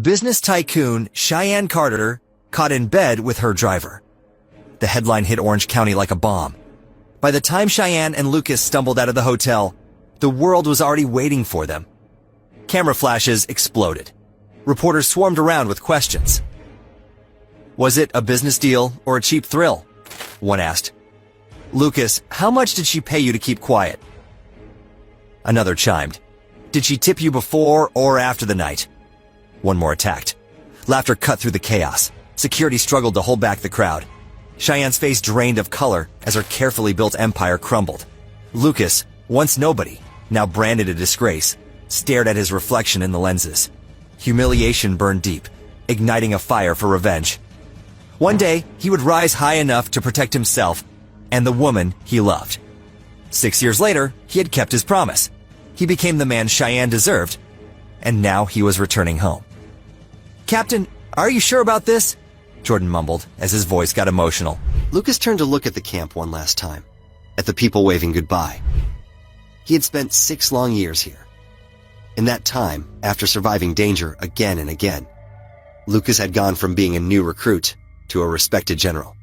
Business tycoon Cheyenne Carter caught in bed with her driver. The headline hit Orange County like a bomb. By the time Cheyenne and Lucas stumbled out of the hotel, the world was already waiting for them. Camera flashes exploded. Reporters swarmed around with questions. Was it a business deal or a cheap thrill? One asked. Lucas, how much did she pay you to keep quiet? Another chimed. Did she tip you before or after the night? One more attacked. Laughter cut through the chaos. Security struggled to hold back the crowd. Cheyenne's face drained of color as her carefully built empire crumbled. Lucas, once nobody, now branded a disgrace, stared at his reflection in the lenses. Humiliation burned deep, igniting a fire for revenge. One day, he would rise high enough to protect himself and the woman he loved. 6 years later, he had kept his promise. He became the man Cheyenne deserved, and now he was returning home. Captain, are you sure about this? Jordan mumbled as his voice got emotional. Lucas turned to look at the camp one last time, at the people waving goodbye. He had spent 6 long years here. In that time, after surviving danger again and again, Lucas had gone from being a new recruit to a respected general.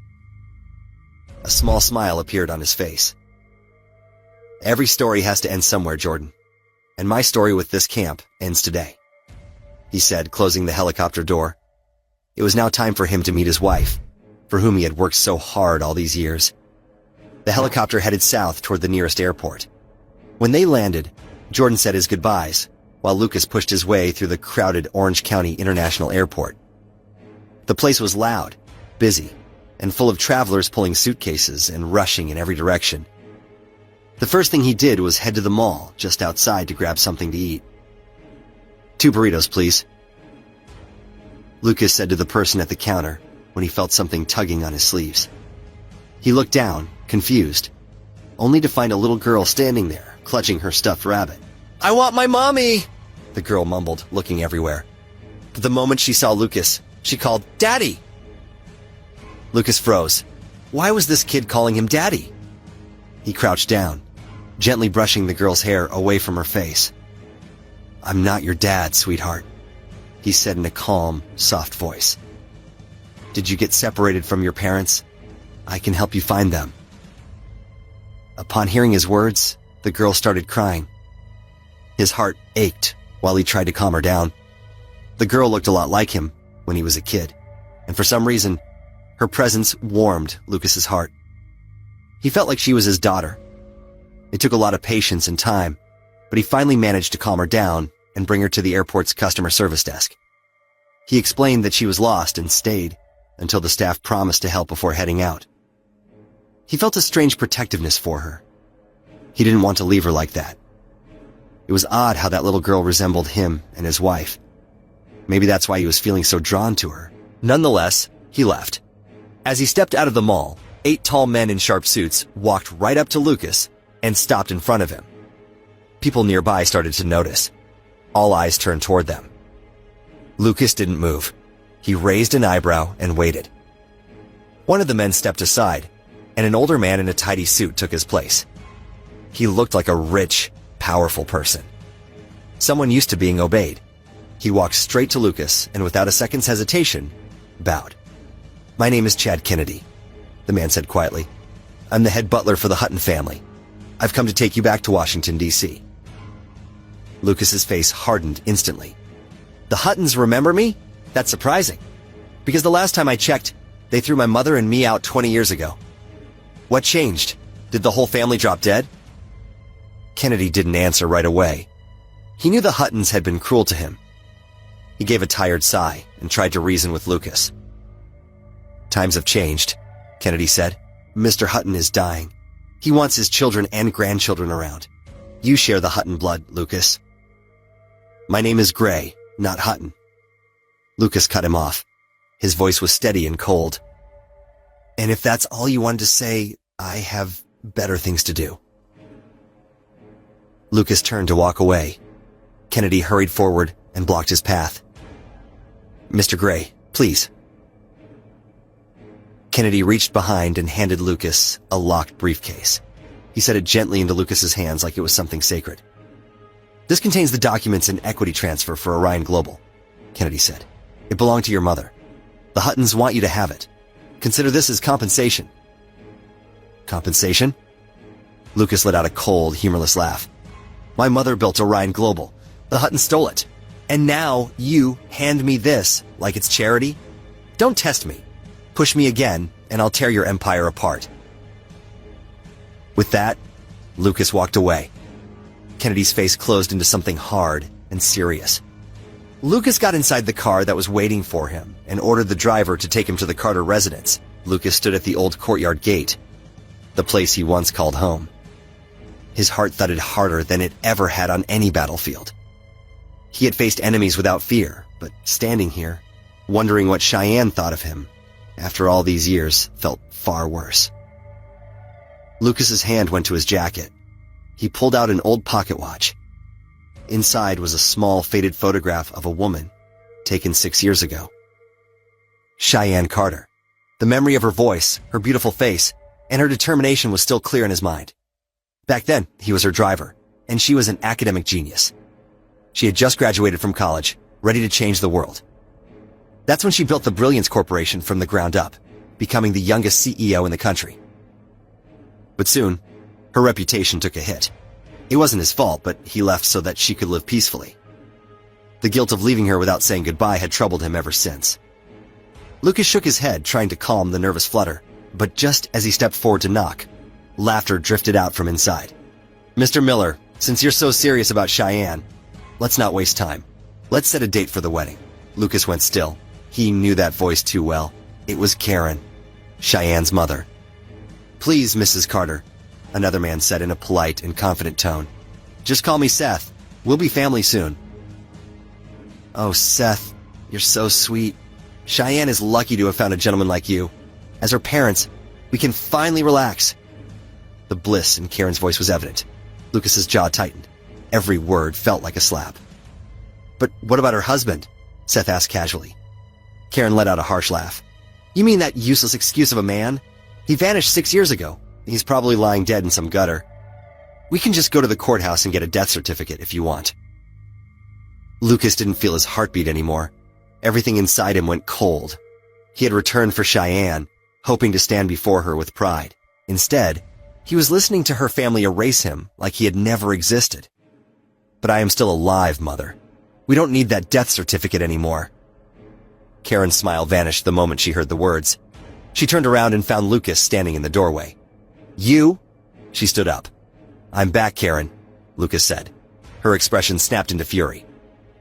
A small smile appeared on his face. Every story has to end somewhere, Jordan, and my story with this camp ends today, he said, closing the helicopter door. It was now time for him to meet his wife, for whom he had worked so hard all these years. The helicopter headed south toward the nearest airport. When they landed, Jordan said his goodbyes, while Lucas pushed his way through the crowded Orange County International Airport. The place was loud, busy, and full of travelers pulling suitcases and rushing in every direction. The first thing he did was head to the mall just outside to grab something to eat. 2 burritos, please, Lucas said to the person at the counter when he felt something tugging on his sleeves. He looked down, confused, only to find a little girl standing there, clutching her stuffed rabbit. I want my mommy, the girl mumbled, looking everywhere. But the moment she saw Lucas, she called, Daddy! Lucas froze. Why was this kid calling him Daddy? He crouched down, gently brushing the girl's hair away from her face. I'm not your dad, sweetheart, he said in a calm, soft voice. Did you get separated from your parents? I can help you find them. Upon hearing his words, the girl started crying. His heart ached while he tried to calm her down. The girl looked a lot like him when he was a kid, and for some reason, her presence warmed Lucas's heart. He felt like she was his daughter. It took a lot of patience and time, but he finally managed to calm her down and bring her to the airport's customer service desk. He explained that she was lost and stayed until the staff promised to help before heading out. He felt a strange protectiveness for her. He didn't want to leave her like that. It was odd how that little girl resembled him and his wife. Maybe that's why he was feeling so drawn to her. Nonetheless, he left. As he stepped out of the mall, 8 tall men in sharp suits walked right up to Lucas and stopped in front of him. People nearby started to notice. All eyes turned toward them. Lucas didn't move. He raised an eyebrow and waited. One of the men stepped aside, and an older man in a tidy suit took his place. He looked like a rich, powerful person. Someone used to being obeyed. He walked straight to Lucas and without a second's hesitation, bowed. My name is Chad Kennedy, the man said quietly. I'm the head butler for the Hutton family. I've come to take you back to Washington, D.C. Lucas's face hardened instantly. The Huttons remember me? That's surprising, because the last time I checked, they threw my mother and me out 20 years ago. What changed? Did the whole family drop dead? Kennedy didn't answer right away. He knew the Huttons had been cruel to him. He gave a tired sigh and tried to reason with Lucas. Times have changed, Kennedy said. Mr. Hutton is dying. He wants his children and grandchildren around. You share the Hutton blood, Lucas. My name is Gray, not Hutton. Lucas cut him off. His voice was steady and cold. And if that's all you wanted to say, I have better things to do. Lucas turned to walk away. Kennedy hurried forward and blocked his path. Mr. Gray, please. Kennedy reached behind and handed Lucas a locked briefcase. He set it gently into Lucas's hands like it was something sacred. This contains the documents and equity transfer for Orion Global. Kennedy said. It belonged to your mother. The Huttons want you to have it. Consider this as compensation. Compensation? Lucas let out a cold, humorless laugh. My mother built Orion Global. The Huttons stole it. And now you hand me this like it's charity? Don't test me. Push me again, and I'll tear your empire apart. With that, Lucas walked away. Kennedy's face closed into something hard and serious. Lucas got inside the car that was waiting for him and ordered the driver to take him to the Carter residence. Lucas stood at the old courtyard gate, the place he once called home. His heart thudded harder than it ever had on any battlefield. He had faced enemies without fear, but standing here, wondering what Cheyenne thought of him, after all these years, felt far worse. Lucas's hand went to his jacket. He pulled out an old pocket watch. Inside was a small, faded photograph of a woman, taken 6 years ago. Cheyenne Carter. The memory of her voice, her beautiful face, and her determination was still clear in his mind. Back then, he was her driver, and she was an academic genius. She had just graduated from college, ready to change the world. That's when she built the Brilliance Corporation from the ground up, becoming the youngest CEO in the country. But soon, her reputation took a hit. It wasn't his fault, but he left so that she could live peacefully. The guilt of leaving her without saying goodbye had troubled him ever since. Lucas shook his head, trying to calm the nervous flutter, but just as he stepped forward to knock, laughter drifted out from inside. Mr. Miller, since you're so serious about Cheyenne, let's not waste time. Let's set a date for the wedding. Lucas went still. He knew that voice too well. It was Karen, Cheyenne's mother. Please, Mrs. Carter, another man said in a polite and confident tone. Just call me Seth. We'll be family soon. Oh, Seth, you're so sweet. Cheyenne is lucky to have found a gentleman like you. As her parents, we can finally relax. The bliss in Karen's voice was evident. Lucas's jaw tightened. Every word felt like a slap. But what about her husband? Seth asked casually. Karen let out a harsh laugh. You mean that useless excuse of a man? He vanished 6 years ago. He's probably lying dead in some gutter. We can just go to the courthouse and get a death certificate if you want. Lucas didn't feel his heartbeat anymore. Everything inside him went cold. He had returned for Cheyenne, hoping to stand before her with pride. Instead, he was listening to her family erase him like he had never existed. But I am still alive, Mother. We don't need that death certificate anymore. Karen's smile vanished the moment she heard the words. She turned around and found Lucas standing in the doorway. You? She stood up. I'm back, Karen, Lucas said. Her expression snapped into fury.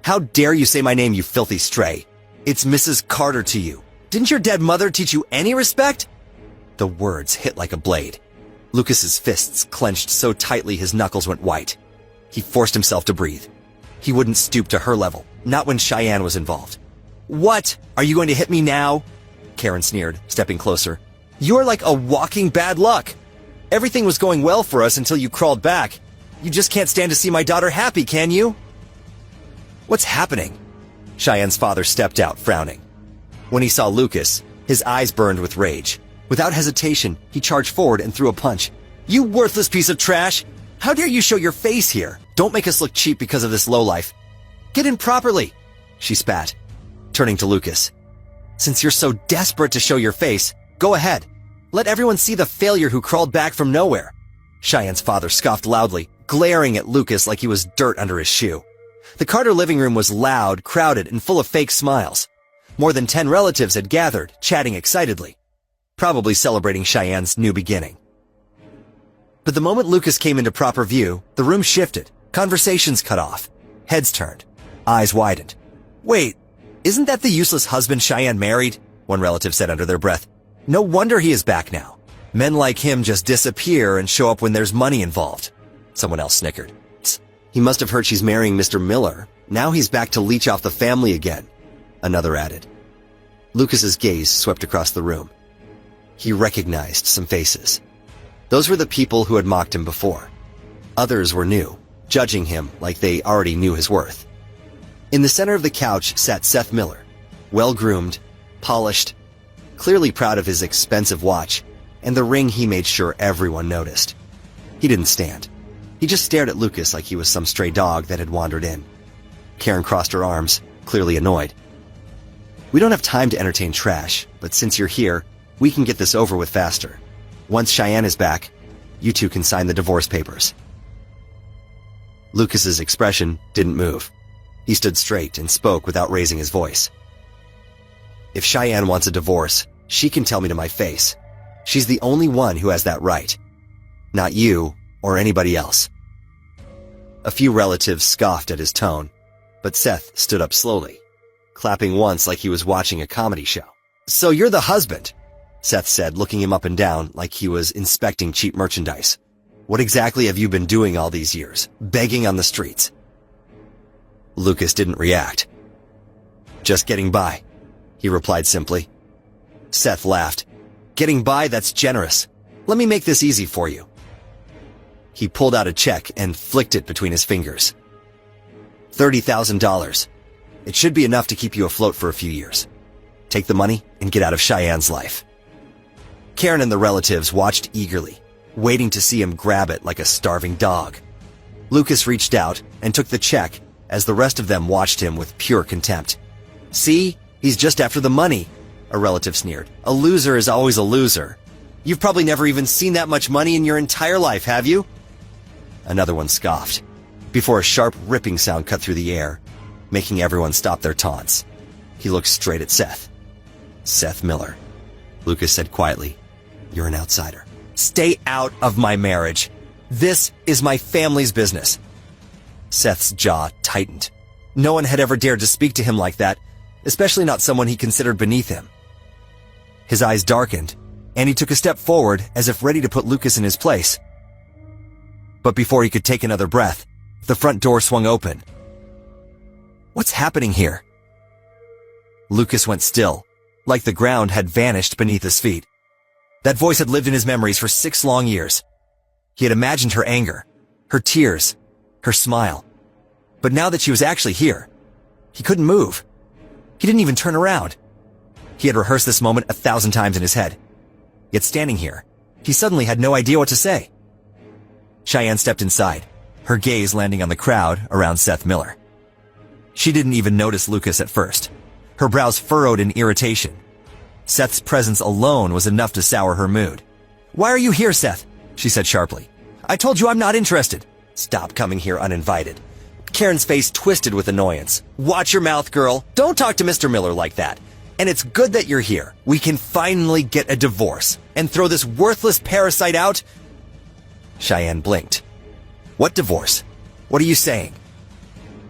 How dare you say my name, you filthy stray? It's Mrs. Carter to you. Didn't your dead mother teach you any respect? The words hit like a blade. Lucas's fists clenched so tightly his knuckles went white. He forced himself to breathe. He wouldn't stoop to her level, not when Cheyenne was involved. What? Are you going to hit me now? Karen sneered, stepping closer. You're like a walking bad luck. Everything was going well for us until you crawled back. You just can't stand to see my daughter happy, can you? What's happening? Cheyenne's father stepped out, frowning. When he saw Lucas, his eyes burned with rage. Without hesitation, he charged forward and threw a punch. You worthless piece of trash! How dare you show your face here? Don't make us look cheap because of this lowlife. Get in properly, she spat, turning to Lucas. Since you're so desperate to show your face, go ahead. Let everyone see the failure who crawled back from nowhere. Cheyenne's father scoffed loudly, glaring at Lucas like he was dirt under his shoe. The Carter living room was loud, crowded, and full of fake smiles. More than 10 relatives had gathered, chatting excitedly, probably celebrating Cheyenne's new beginning. But the moment Lucas came into proper view, the room shifted, conversations cut off, heads turned, eyes widened. Wait, isn't that the useless husband Cheyenne married? One relative said under their breath. No wonder he is back now. Men like him just disappear and show up when there's money involved. Someone else snickered. He must have heard she's marrying Mr. Miller. Now he's back to leech off the family again, another added. Lucas's gaze swept across the room. He recognized some faces. Those were the people who had mocked him before. Others were new, judging him like they already knew his worth. In the center of the couch sat Seth Miller, well-groomed, polished, clearly proud of his expensive watch and the ring he made sure everyone noticed. He didn't stand. He just stared at Lucas like he was some stray dog that had wandered in. Karen crossed her arms, clearly annoyed. We don't have time to entertain trash, but since you're here, we can get this over with faster. Once Cheyenne is back, you two can sign the divorce papers. Lucas's expression didn't move. He stood straight and spoke without raising his voice. If Cheyenne wants a divorce, she can tell me to my face. She's the only one who has that right. Not you or anybody else. A few relatives scoffed at his tone, but Seth stood up slowly, clapping once like he was watching a comedy show. "So you're the husband," Seth said, looking him up and down like he was inspecting cheap merchandise. "What exactly have you been doing all these years? Begging on the streets?" Lucas didn't react. "Just getting by," he replied simply. Seth laughed. "Getting by, that's generous. Let me make this easy for you." He pulled out a check and flicked it between his fingers. $30,000. It should be enough to keep you afloat for a few years. Take the money and get out of Cheyenne's life. Karen and the relatives watched eagerly, waiting to see him grab it like a starving dog. Lucas reached out and took the check as the rest of them watched him with pure contempt. "See, he's just after the money," a relative sneered. "A loser is always a loser. You've probably never even seen that much money in your entire life, have you?" Another one scoffed, before a sharp ripping sound cut through the air, making everyone stop their taunts. He looked straight at Seth. "Seth Miller," Lucas said quietly, "you're an outsider. Stay out of my marriage. This is my family's business." Seth's jaw tightened. No one had ever dared to speak to him like that, especially not someone he considered beneath him. His eyes darkened, and he took a step forward as if ready to put Lucas in his place. But before he could take another breath, the front door swung open. "What's happening here?" Lucas went still, like the ground had vanished beneath his feet. That voice had lived in his memories for 6 long years. He had imagined her anger, her tears, her smile. But now that she was actually here, he couldn't move. He didn't even turn around. He had rehearsed this moment 1,000 times in his head. Yet standing here, he suddenly had no idea what to say. Cheyenne stepped inside, her gaze landing on the crowd around Seth Miller. She didn't even notice Lucas at first, her brows furrowed in irritation. Seth's presence alone was enough to sour her mood. "Why are you here, Seth?" she said sharply. "I told you I'm not interested." "Stop coming here uninvited." Karen's face twisted with annoyance. "Watch your mouth, girl. Don't talk to Mr. Miller like that. And it's good that you're here. We can finally get a divorce and throw this worthless parasite out." Cheyenne blinked. "What divorce? What are you saying?"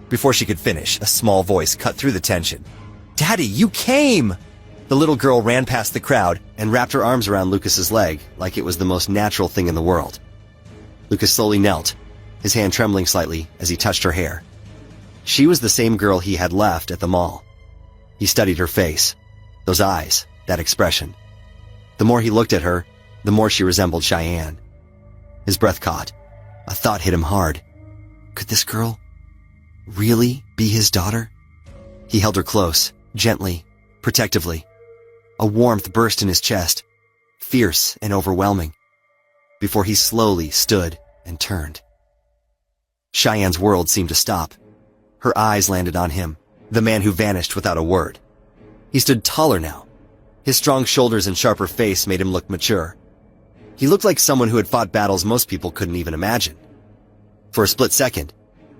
Before she could finish, a small voice cut through the tension. "Daddy, you came!" The little girl ran past the crowd and wrapped her arms around Lucas's leg like it was the most natural thing in the world. Lucas slowly knelt, his hand trembling slightly as he touched her hair. She was the same girl he had left at the mall. He studied her face, those eyes, that expression. The more he looked at her, the more she resembled Cheyenne. His breath caught. A thought hit him hard. Could this girl really be his daughter? He held her close, gently, protectively. A warmth burst in his chest, fierce and overwhelming, before he slowly stood and turned. Cheyenne's world seemed to stop. Her eyes landed on him, the man who vanished without a word. He stood taller now. His strong shoulders and sharper face made him look mature. He looked like someone who had fought battles most people couldn't even imagine. For a split second,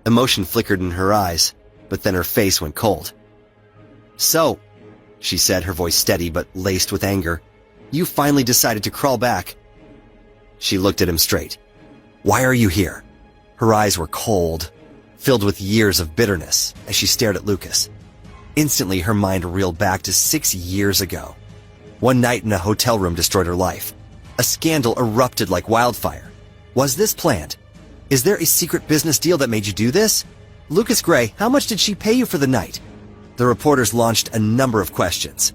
emotion flickered in her eyes, but then her face went cold. "So," she said, her voice steady but laced with anger, "you finally decided to crawl back." She looked at him straight. "Why are you here?" Her eyes were cold, filled with years of bitterness as she stared at Lucas. Instantly, her mind reeled back to 6 years ago. One night in a hotel room destroyed her life. A scandal erupted like wildfire. Was this planned? Is there a secret business deal that made you do this? Lucas Gray, how much did she pay you for the night? The reporters launched a number of questions,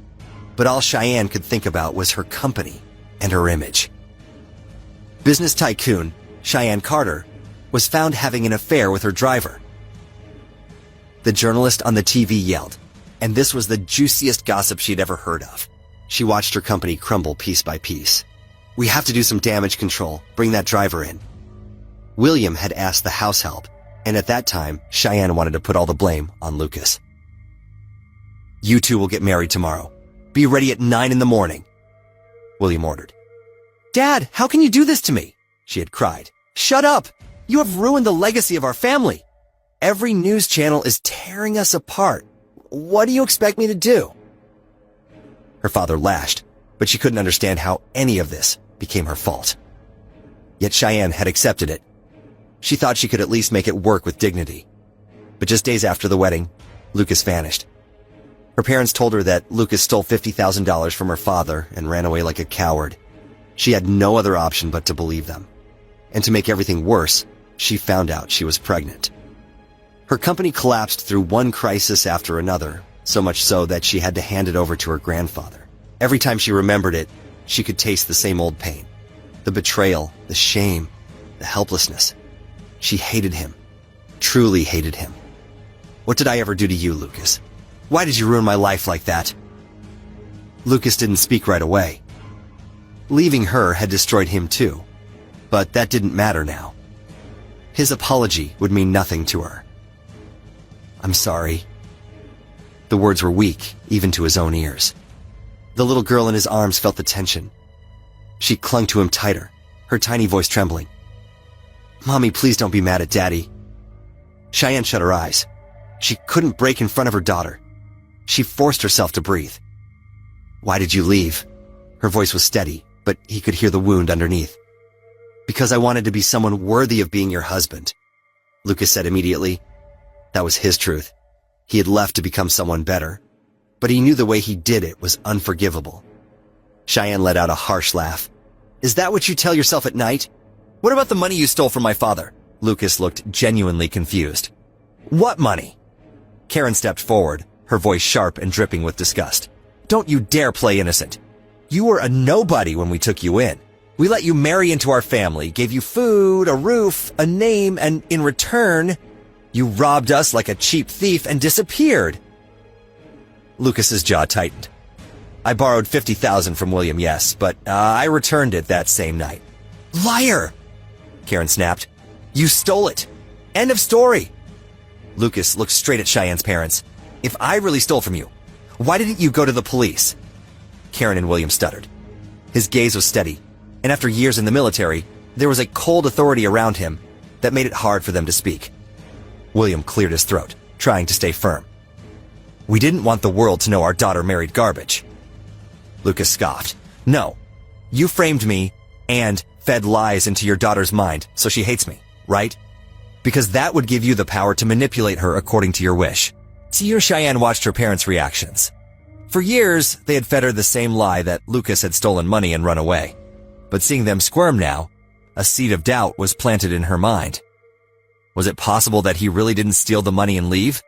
but all Cheyenne could think about was her company and her image. Business tycoon Cheyenne Carter was found having an affair with her driver. The journalist on the TV yelled, and this was the juiciest gossip she'd ever heard of. She watched her company crumble piece by piece. "We have to do some damage control. Bring that driver in." William had asked the house help, and at that time, Cheyenne wanted to put all the blame on Lucas. You two will get married tomorrow. Be ready at 9 in the morning, William ordered. Dad, how can you do this to me? She had cried. Shut up! You have ruined the legacy of our family. Every news channel is tearing us apart. What do you expect me to do? Her father lashed, but she couldn't understand how any of this became her fault. Yet Cheyenne had accepted it. She thought she could at least make it work with dignity. But just days after the wedding, Lucas vanished. Her parents told her that Lucas stole $50,000 from her father and ran away like a coward. She had no other option but to believe them. And to make everything worse, she found out she was pregnant. Her company collapsed through one crisis after another, so much so that she had to hand it over to her grandfather. Every time she remembered it, she could taste the same old pain. The betrayal, the shame, the helplessness. She hated him. Truly hated him. What did I ever do to you, Lucas? Why did you ruin my life like that? Lucas didn't speak right away. Leaving her had destroyed him too, but that didn't matter now. His apology would mean nothing to her. I'm sorry. The words were weak, even to his own ears. The little girl in his arms felt the tension. She clung to him tighter, her tiny voice trembling. Mommy, please don't be mad at Daddy. Cheyenne shut her eyes. She couldn't break in front of her daughter. She forced herself to breathe. Why did you leave? Her voice was steady, but he could hear the wound underneath. Because I wanted to be someone worthy of being your husband, Lucas said immediately. That was his truth. He had left to become someone better, but he knew the way he did it was unforgivable. Cheyenne let out a harsh laugh. Is that what you tell yourself at night? What about the money you stole from my father? Lucas looked genuinely confused. What money? Karen stepped forward, her voice sharp and dripping with disgust. Don't you dare play innocent. You were a nobody when we took you in. We let you marry into our family, gave you food, a roof, a name, and in return, you robbed us like a cheap thief and disappeared. Lucas's jaw tightened. I borrowed $50,000 from William, yes, but I returned it that same night. Liar! Karen snapped. You stole it. End of story. Lucas looked straight at Cheyenne's parents. If I really stole from you, why didn't you go to the police? Karen and William stuttered. His gaze was steady, and after years in the military, there was a cold authority around him that made it hard for them to speak. William cleared his throat, trying to stay firm. We didn't want the world to know our daughter married garbage. Lucas scoffed. No, you framed me and fed lies into your daughter's mind, so she hates me, right? Because that would give you the power to manipulate her according to your wish. See, Cheyenne watched her parents' reactions. For years, they had fed her the same lie that Lucas had stolen money and run away. But seeing them squirm now, a seed of doubt was planted in her mind. Was it possible that he really didn't steal the money and leave?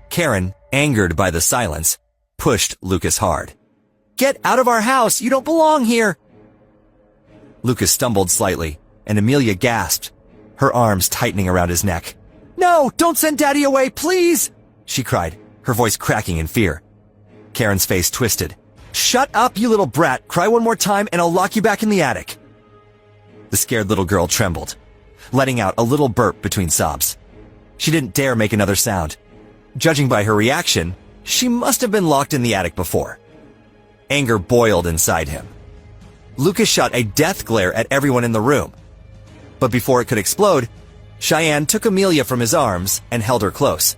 Karen, angered by the silence, pushed Lucas hard. Get out of our house! You don't belong here! Lucas stumbled slightly, and Amelia gasped, her arms tightening around his neck. No, don't send Daddy away, please! She cried, her voice cracking in fear. Karen's face twisted. Shut up, you little brat! Cry one more time and I'll lock you back in the attic. The scared little girl trembled, letting out a little burp between sobs. She didn't dare make another sound. Judging by her reaction, she must have been locked in the attic before. Anger boiled inside him. Lucas shot a death glare at everyone in the room. But before it could explode, Cheyenne took Amelia from his arms and held her close.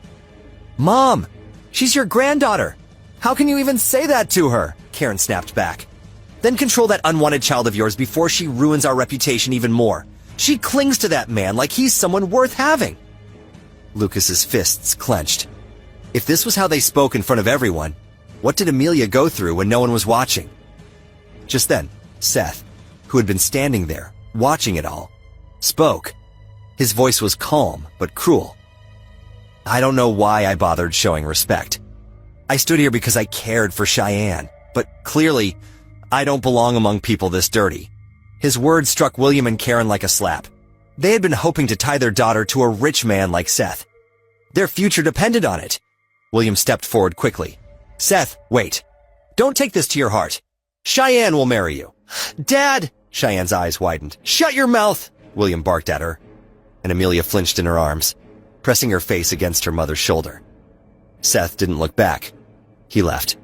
Mom, she's your granddaughter. How can you even say that to her? Karen snapped back. Then control that unwanted child of yours before she ruins our reputation even more. She clings to that man like he's someone worth having. Lucas's fists clenched. If this was how they spoke in front of everyone, what did Amelia go through when no one was watching? Just then, Seth, who had been standing there, watching it all, spoke. His voice was calm but cruel. I don't know why I bothered showing respect. I stood here because I cared for Cheyenne, but clearly, I don't belong among people this dirty. His words struck William and Karen like a slap. They had been hoping to tie their daughter to a rich man like Seth. Their future depended on it. William stepped forward quickly. Seth, wait. Don't take this to your heart. Cheyenne will marry you. Dad! Cheyenne's eyes widened. Shut your mouth! William barked at her, and Amelia flinched in her arms, pressing her face against her mother's shoulder. Seth didn't look back. He left.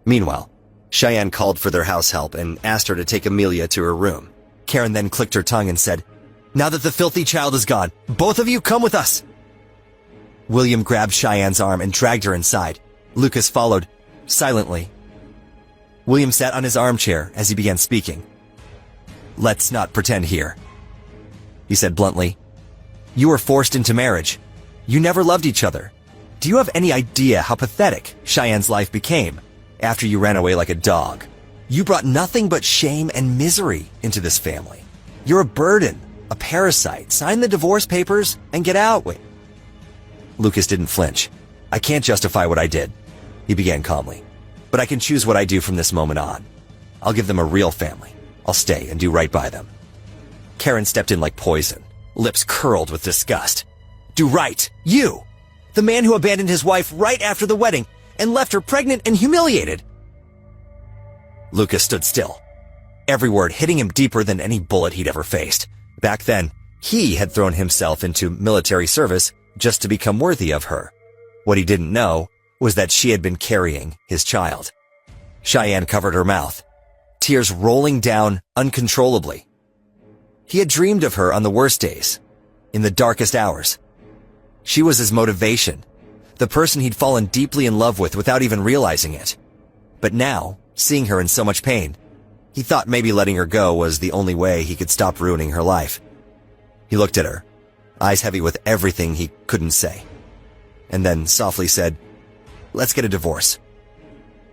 Meanwhile, Cheyenne called for their house help and asked her to take Amelia to her room. Karen then clicked her tongue and said, "Now that the filthy child is gone, both of you come with us." William grabbed Cheyenne's arm and dragged her inside. Lucas followed, silently. William sat on his armchair as he began speaking. "Let's not pretend here," he said bluntly. "You were forced into marriage. You never loved each other. Do you have any idea how pathetic Cheyenne's life became after you ran away like a dog? You brought nothing but shame and misery into this family. You're a burden, a parasite. Sign the divorce papers and get out." Wait. Lucas didn't flinch. "I can't justify what I did," he began calmly. "But I can choose what I do from this moment on. I'll give them a real family. I'll stay and do right by them." Karen stepped in like poison, lips curled with disgust. "Do right? You! The man who abandoned his wife right after the wedding and left her pregnant and humiliated." Lucas stood still, every word hitting him deeper than any bullet he'd ever faced. Back then, he had thrown himself into military service just to become worthy of her. What he didn't know was that she had been carrying his child. Cheyenne covered her mouth, tears rolling down uncontrollably. He had dreamed of her on the worst days, in the darkest hours. She was his motivation, the person he'd fallen deeply in love with without even realizing it. But now, seeing her in so much pain, he thought maybe letting her go was the only way he could stop ruining her life. He looked at her, eyes heavy with everything he couldn't say, and then softly said, "Let's get a divorce."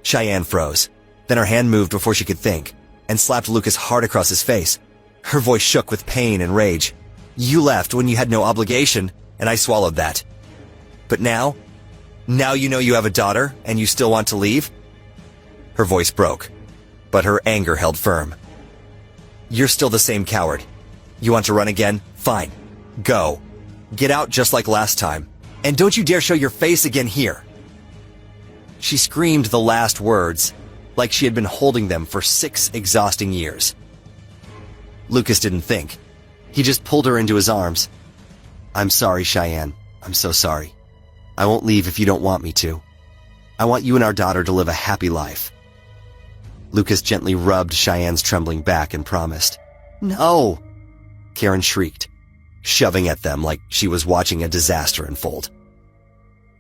Cheyenne froze. Then her hand moved before she could think, and slapped Lucas hard across his face. Her voice shook with pain and rage. "You left when you had no obligation, and I swallowed that. But now you know you have a daughter, and you still want to leave?" Her voice broke, but her anger held firm. "You're still the same coward. You want to run again? Fine. Go. Get out just like last time. And don't you dare show your face again here." She screamed the last words, like she had been holding them for 6 exhausting years. Lucas didn't think. He just pulled her into his arms. "I'm sorry, Cheyenne. I'm so sorry. I won't leave if you don't want me to. I want you and our daughter to live a happy life." Lucas gently rubbed Cheyenne's trembling back and promised. "No!" Karen shrieked, shoving at them like she was watching a disaster unfold.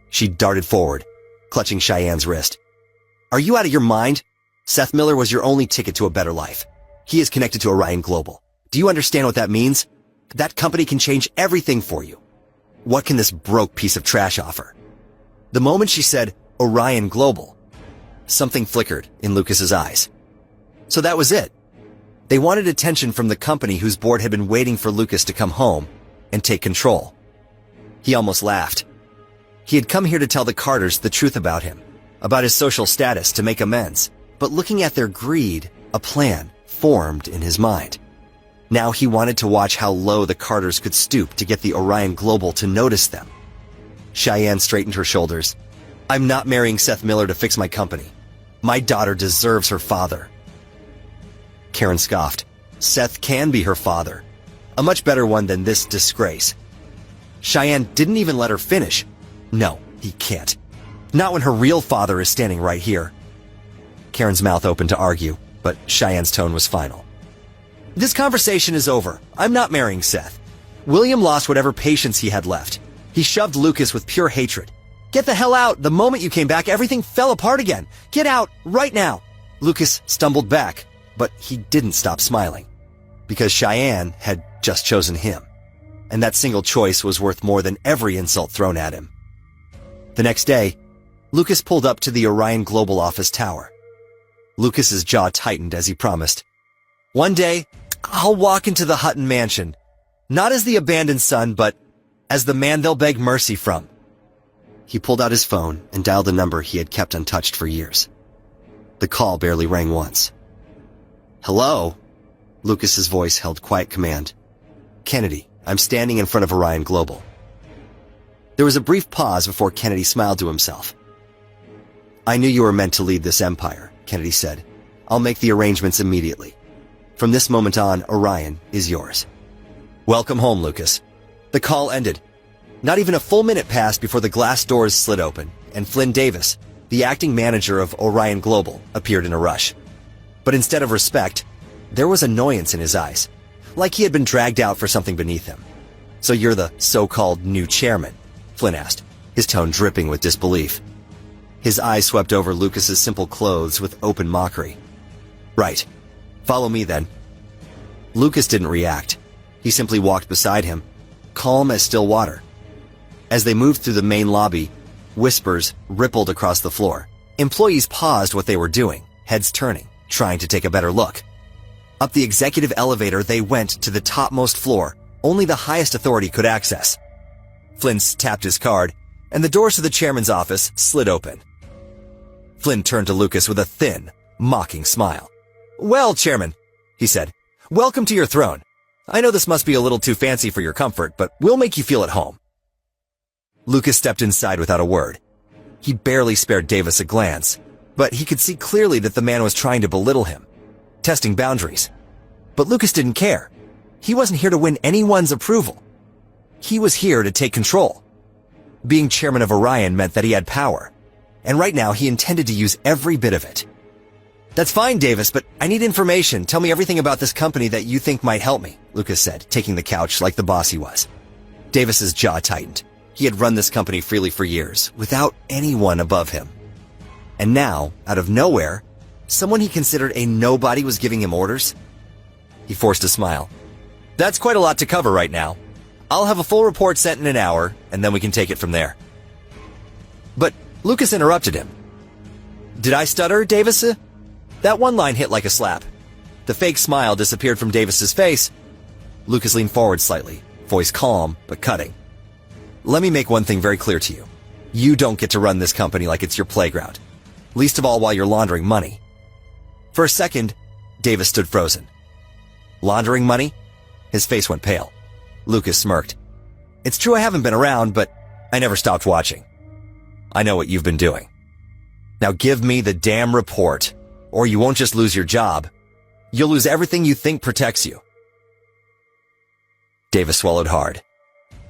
She darted forward, clutching Cheyenne's wrist. "Are you out of your mind? Seth Miller was your only ticket to a better life. He is connected to Orion Global. Do you understand what that means? That company can change everything for you. What can this broke piece of trash offer?" The moment she said Orion Global, something flickered in Lucas's eyes. So that was it. They wanted attention from the company whose board had been waiting for Lucas to come home and take control. He almost laughed. He had come here to tell the Carters the truth about him, about his social status, to make amends. But looking at their greed, a plan formed in his mind. Now he wanted to watch how low the Carters could stoop to get the Orion Global to notice them. Cheyenne straightened her shoulders. "I'm not marrying Seth Miller to fix my company. My daughter deserves her father." Karen scoffed. "Seth can be her father. A much better one than this disgrace." Cheyenne didn't even let her finish. "No, he can't. Not when her real father is standing right here." Karen's mouth opened to argue, but Cheyenne's tone was final. "This conversation is over. I'm not marrying Seth. William lost whatever patience he had left. He shoved Lucas with pure hatred. Get the hell out. The moment you came back, everything fell apart again. Get out, right now." Lucas stumbled back, but he didn't stop smiling, because Cheyenne had just chosen him, and that single choice was worth more than every insult thrown at him. The next day, Lucas pulled up to the Orion Global office tower. Lucas's jaw tightened as he promised, "One day, I'll walk into the Hutton mansion, not as the abandoned son, but as the man they'll beg mercy from." He pulled out his phone and dialed a number he had kept untouched for years. The call barely rang once. "Hello?" Lucas's voice held quiet command. "Kennedy, I'm standing in front of Orion Global." There was a brief pause before Kennedy smiled to himself. "I knew you were meant to lead this empire," Kennedy said. "I'll make the arrangements immediately. From this moment on, Orion is yours." "Welcome home, Lucas." The call ended. Not even a full minute passed before the glass doors slid open, and Flynn Davis, the acting manager of Orion Global, appeared in a rush. But instead of respect, there was annoyance in his eyes, like he had been dragged out for something beneath him. "So you're the so-called new chairman?" Flynn asked, his tone dripping with disbelief. His eyes swept over Lucas's simple clothes with open mockery. "Right. Follow me then." Lucas didn't react. He simply walked beside him, calm as still water. As they moved through the main lobby, whispers rippled across the floor. Employees paused what they were doing, heads turning, trying to take a better look. Up the executive elevator, they went to the topmost floor, only the highest authority could access. Flynn tapped his card, and the doors to the chairman's office slid open. Flynn turned to Lucas with a thin, mocking smile. "Well, Chairman," he said, "welcome to your throne. I know this must be a little too fancy for your comfort, but we'll make you feel at home." Lucas stepped inside without a word. He barely spared Davis a glance, but he could see clearly that the man was trying to belittle him, testing boundaries. But Lucas didn't care. He wasn't here to win anyone's approval. He was here to take control. Being chairman of Orion meant that he had power, and right now he intended to use every bit of it. "That's fine, Davis, but I need information. Tell me everything about this company that you think might help me," Lucas said, taking the couch like the boss he was. Davis's jaw tightened. He had run this company freely for years, without anyone above him. And now, out of nowhere, someone he considered a nobody was giving him orders? He forced a smile. "That's quite a lot to cover right now. I'll have a full report sent in an hour, and then we can take it from there." But Lucas interrupted him. "Did I stutter, Davis?" That one line hit like a slap. The fake smile disappeared from Davis's face. Lucas leaned forward slightly, voice calm but cutting. "Let me make one thing very clear to you. You don't get to run this company like it's your playground, least of all while you're laundering money." For a second, Davis stood frozen. "Laundering money?" His face went pale. Lucas smirked. "It's true I haven't been around, but I never stopped watching. I know what you've been doing. Now give me the damn report, or you won't just lose your job. You'll lose everything you think protects you." Davis swallowed hard.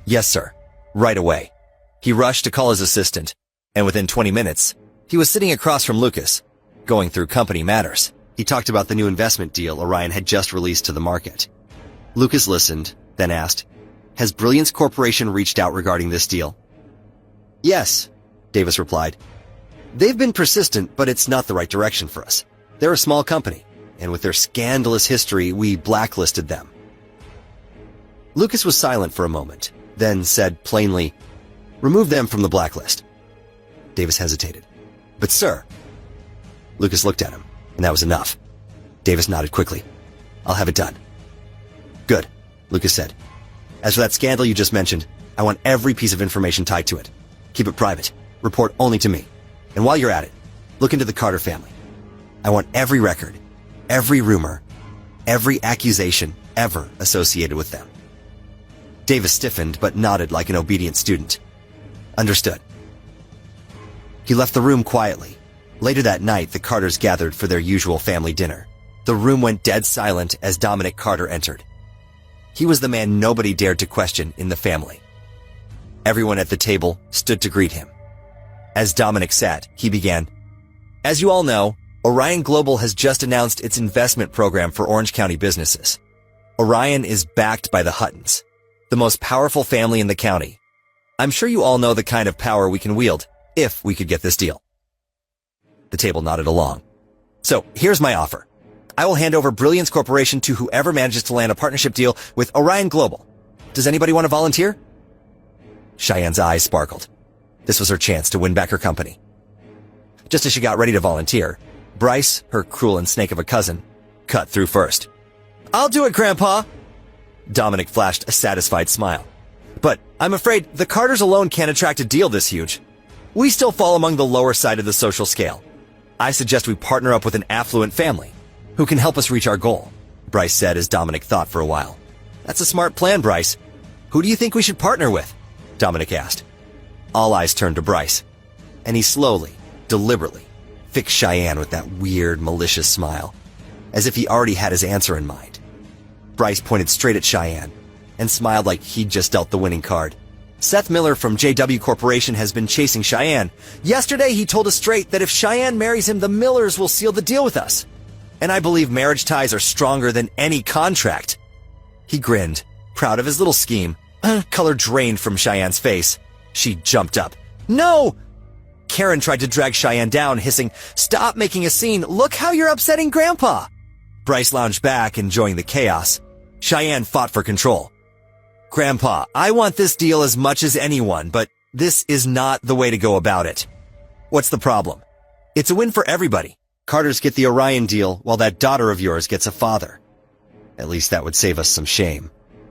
"Yes, sir. Right away." He rushed to call his assistant, and within 20 minutes, he was sitting across from Lucas, going through company matters. He talked about the new investment deal Orion had just released to the market. Lucas listened, then asked, "Has Brilliance Corporation reached out regarding this deal?" "Yes," Davis replied. "They've been persistent, but it's not the right direction for us. They're a small company, and with their scandalous history, we blacklisted them." Lucas was silent for a moment, then said plainly, "Remove them from the blacklist." Davis hesitated. "But sir..." Lucas looked at him, and that was enough. Davis nodded quickly. "I'll have it done." "Good," Lucas said. "As for that scandal you just mentioned, I want every piece of information tied to it. Keep it private. Report only to me. And while you're at it, look into the Carter family. I want every record, every rumor, every accusation ever associated with them." Davis stiffened but nodded like an obedient student. "Understood." He left the room quietly. Later that night, the Carters gathered for their usual family dinner. The room went dead silent as Dominic Carter entered. He was the man nobody dared to question in the family. Everyone at the table stood to greet him. As Dominic sat, he began, "As you all know, Orion Global has just announced its investment program for Orange County businesses. Orion is backed by the Huttons, the most powerful family in the county. I'm sure you all know the kind of power we can wield if we could get this deal." The table nodded along. "So here's my offer. I will hand over Brilliance Corporation to whoever manages to land a partnership deal with Orion Global. Does anybody want to volunteer?" Cheyenne's eyes sparkled. This was her chance to win back her company. Just as she got ready to volunteer, Bryce, her cruel and snake of a cousin, cut through first. "I'll do it, Grandpa!" Dominic flashed a satisfied smile. "But I'm afraid the Carters alone can't attract a deal this huge. We still fall among the lower side of the social scale. I suggest we partner up with an affluent family who can help us reach our goal," Bryce said as Dominic thought for a while. "That's a smart plan, Bryce. Who do you think we should partner with?" Dominic asked. All eyes turned to Bryce, and he slowly, deliberately, fixed Cheyenne with that weird, malicious smile, as if he already had his answer in mind. Bryce pointed straight at Cheyenne and smiled like he'd just dealt the winning card. Seth Miller from JW Corporation has been chasing Cheyenne. Yesterday, he told us straight that if Cheyenne marries him, the Millers will seal the deal with us. And I believe marriage ties are stronger than any contract. He grinned, proud of his little scheme. Color drained from Cheyenne's face. She jumped up. No! Karen tried to drag Cheyenne down, hissing, "Stop making a scene. Look how you're upsetting Grandpa." Bryce lounged back, enjoying the chaos. Cheyenne fought for control. "Grandpa, I want this deal as much as anyone, but this is not the way to go about it." "What's the problem?" "It's a win for everybody. Carters get the Orion deal, while that daughter of yours gets a father. At least that would save us some shame."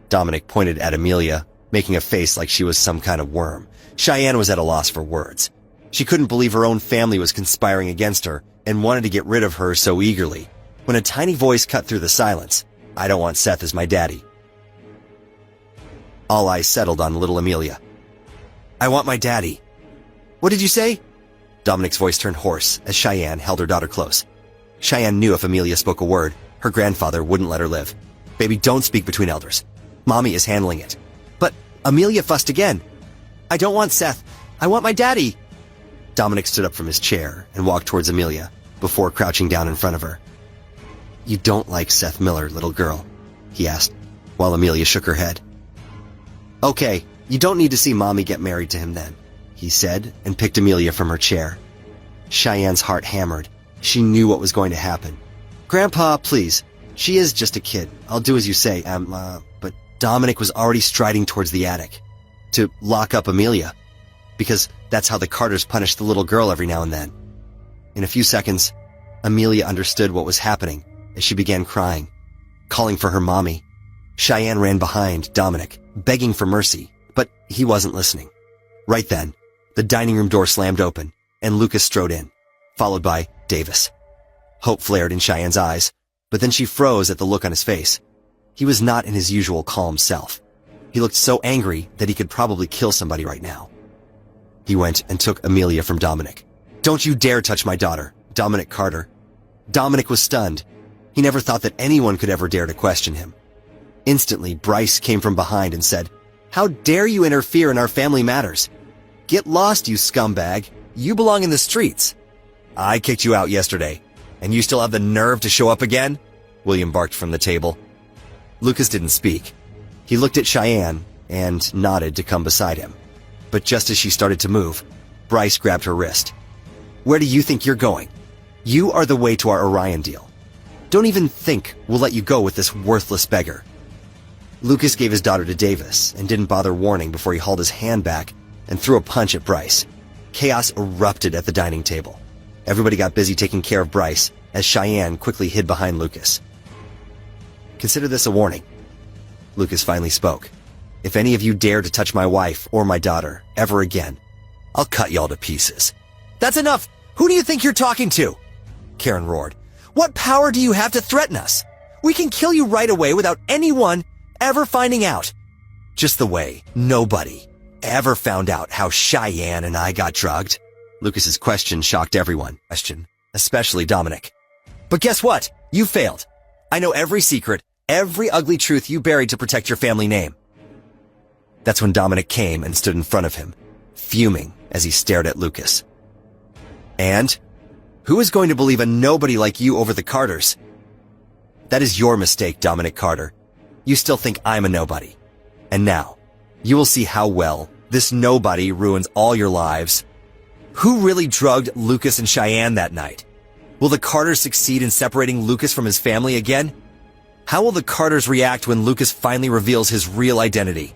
Dominic pointed at Amelia, making a face like she was some kind of worm. Cheyenne was at a loss for words. She couldn't believe her own family was conspiring against her and wanted to get rid of her so eagerly, when a tiny voice cut through the silence. "I don't want Seth as my daddy." All eyes settled on little Amelia. "I want my daddy." "What did you say?" Dominic's voice turned hoarse as Cheyenne held her daughter close. Cheyenne knew if Amelia spoke a word, her grandfather wouldn't let her live. "Baby, don't speak between elders. Mommy is handling it." "But," Amelia fussed again. "I don't want Seth. I want my daddy." Dominic stood up from his chair and walked towards Amelia before crouching down in front of her. "You don't like Seth Miller, little girl?" he asked, while Amelia shook her head. "Okay, you don't need to see Mommy get married to him then," he said, and picked Amelia from her chair. Cheyenne's heart hammered. She knew what was going to happen. "Grandpa, please. She is just a kid. I'll do as you say, but Dominic was already striding towards the attic to lock up Amelia, because that's how the Carters punish the little girl every now and then. In a few seconds, Amelia understood what was happening as she began crying, calling for her mommy. Cheyenne ran behind Dominic, begging for mercy, but he wasn't listening. Right then, the dining room door slammed open, and Lucas strode in, followed by Davis. Hope flared in Cheyenne's eyes, but then she froze at the look on his face. He was not in his usual calm self. He looked so angry that he could probably kill somebody right now. He went and took Amelia from Dominic. "Don't you dare touch my daughter, Dominic Carter." Dominic was stunned. He never thought that anyone could ever dare to question him. Instantly, Bryce came from behind and said, "How dare you interfere in our family matters? Get lost, you scumbag. You belong in the streets." "I kicked you out yesterday, and you still have the nerve to show up again?" William barked from the table. Lucas didn't speak. He looked at Cheyenne and nodded to come beside him. But just as she started to move, Bryce grabbed her wrist. "Where do you think you're going? You are the way to our Orion deal. Don't even think we'll let you go with this worthless beggar." Lucas gave his daughter to Davis and didn't bother warning before he hauled his hand back and threw a punch at Bryce. Chaos erupted at the dining table. Everybody got busy taking care of Bryce as Cheyenne quickly hid behind Lucas. "Consider this a warning." Lucas finally spoke. "If any of you dare to touch my wife or my daughter ever again, I'll cut y'all to pieces." "That's enough! Who do you think you're talking to?" Karen roared. "What power do you have to threaten us? We can kill you right away without anyone ever finding out. Just the way nobody ever found out how Cheyenne and I got drugged." Lucas's question shocked everyone, especially Dominic. "But guess what? You failed. I know every secret, every ugly truth you buried to protect your family name." That's when Dominic came and stood in front of him, fuming as he stared at Lucas. "And? Who is going to believe a nobody like you over the Carters?" "That is your mistake, Dominic Carter. You still think I'm a nobody. And now, you will see how well this nobody ruins all your lives. Who really drugged Lucas and Cheyenne that night? Will the Carters succeed in separating Lucas from his family again? How will the Carters react when Lucas finally reveals his real identity?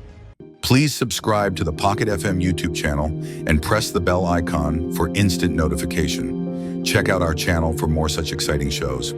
Please subscribe to the Pocket FM YouTube channel and press the bell icon for instant notification. Check out our channel for more such exciting shows.